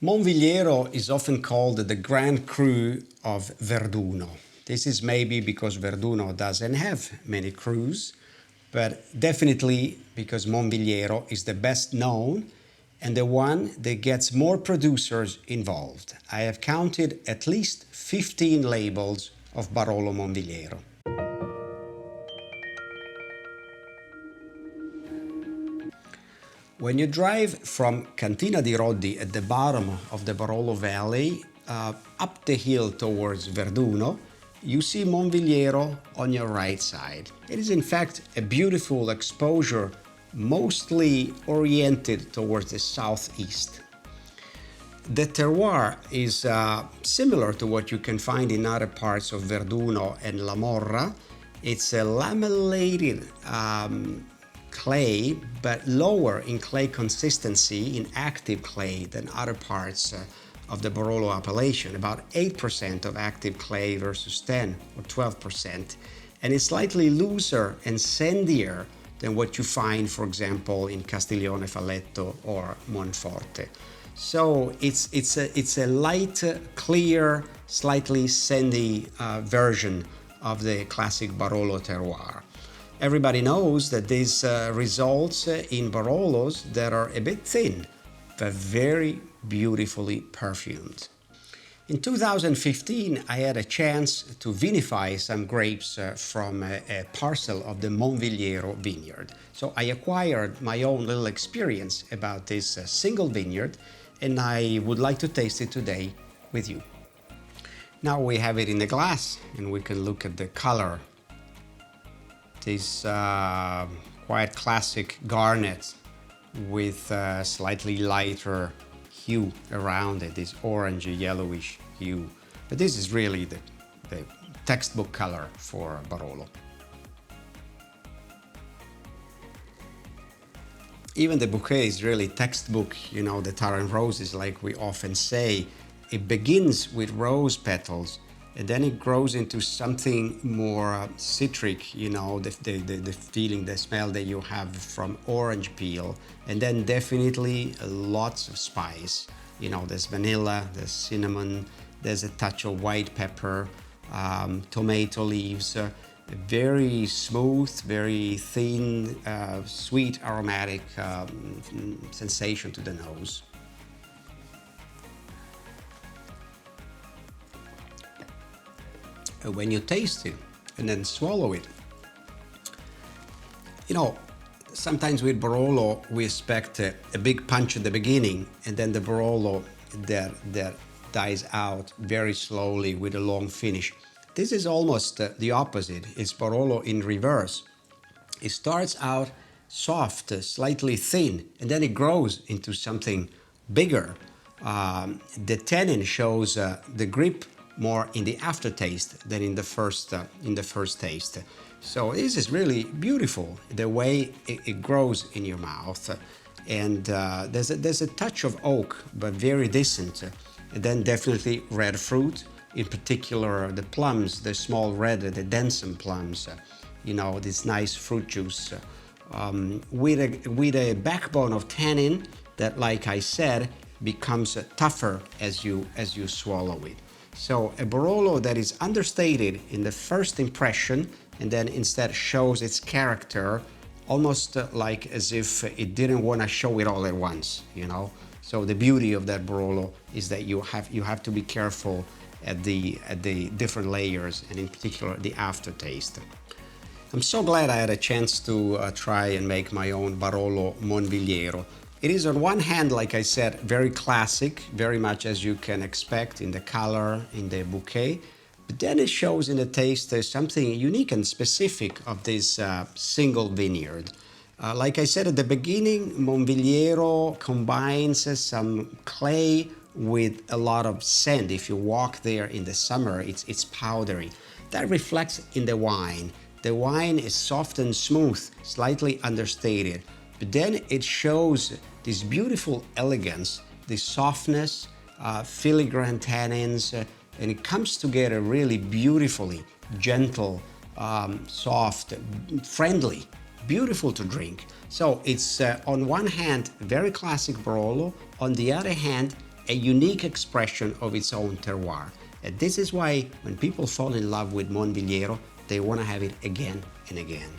Monvigliero is often called the Grand Cru of Verduno. This is maybe because Verduno doesn't have many crus, but definitely because Monvigliero is the best known and the one that gets more producers involved. I have counted at least 15 labels of Barolo Monvigliero. When you drive from Cantina di Roddi at the bottom of the Barolo Valley up the hill towards Verduno, you see Monvigliero on your right side. It is in fact a beautiful exposure, mostly oriented towards the southeast. The terroir is similar to what you can find in other parts of Verduno and La Morra. It's a lamellated clay, but lower in clay consistency, in active clay, than other parts of the Barolo appellation, about 8% of active clay versus 10 or 12%. And it's slightly looser and sandier than what you find, for example, in Castiglione Falletto or Monforte. So it's a light, clear, slightly sandy version of the classic Barolo terroir. Everybody knows that this results in Barolos that are a bit thin, but very beautifully perfumed. In 2015, I had a chance to vinify some grapes from a parcel of the Monvigliero vineyard. So I acquired my own little experience about this single vineyard, and I would like to taste it today with you. Now we have it in the glass, and we can look at the color. This quite classic garnet with a slightly lighter hue around it, this orangey yellowish hue. But this is really the textbook color for Barolo. Even the bouquet is really textbook, you know, the Taran roses, like we often say. It begins with rose petals, and then it grows into something more citric, you know, the feeling, the smell that you have from orange peel. And then definitely lots of spice. You know, there's vanilla, there's cinnamon, there's a touch of white pepper, tomato leaves, very smooth, very thin, sweet, aromatic sensation to the nose. When you taste it and then swallow it, you know, sometimes with Barolo we expect a big punch at the beginning, and then the Barolo that dies out very slowly with a long finish. This is almost the opposite. It's Barolo in reverse. It starts out soft, slightly thin, and then it grows into something bigger. The tannin shows the grip more in the aftertaste than in the first taste. So this is really beautiful, the way it grows in your mouth. And there's a touch of oak, but very decent. And then definitely red fruit, in particular the plums, the small red, the Denson plums, you know, this nice fruit juice, with a backbone of tannin that, like I said, becomes tougher as you swallow it. So a Barolo that is understated in the first impression and then instead shows its character, almost like as if it didn't want to show it all at once, you know. So the beauty of that Barolo is that you have to be careful at the different layers, and in particular the aftertaste. I'm so glad I had a chance to try and make my own Barolo Monvigliero. It is on one hand, like I said, very classic, very much as you can expect in the color, in the bouquet, but then it shows in the taste something unique and specific of this single vineyard. Like I said at the beginning, Monvigliero combines some clay with a lot of sand. If you walk there in the summer, it's powdery. That reflects in the wine. The wine is soft and smooth, slightly understated, but then it shows this beautiful elegance, this softness, filigrane tannins, and it comes together really beautifully, gentle, soft, friendly, beautiful to drink. So it's on one hand very classic Barolo, on the other hand a unique expression of its own terroir. And this is why when people fall in love with Monvigliero, they want to have it again and again.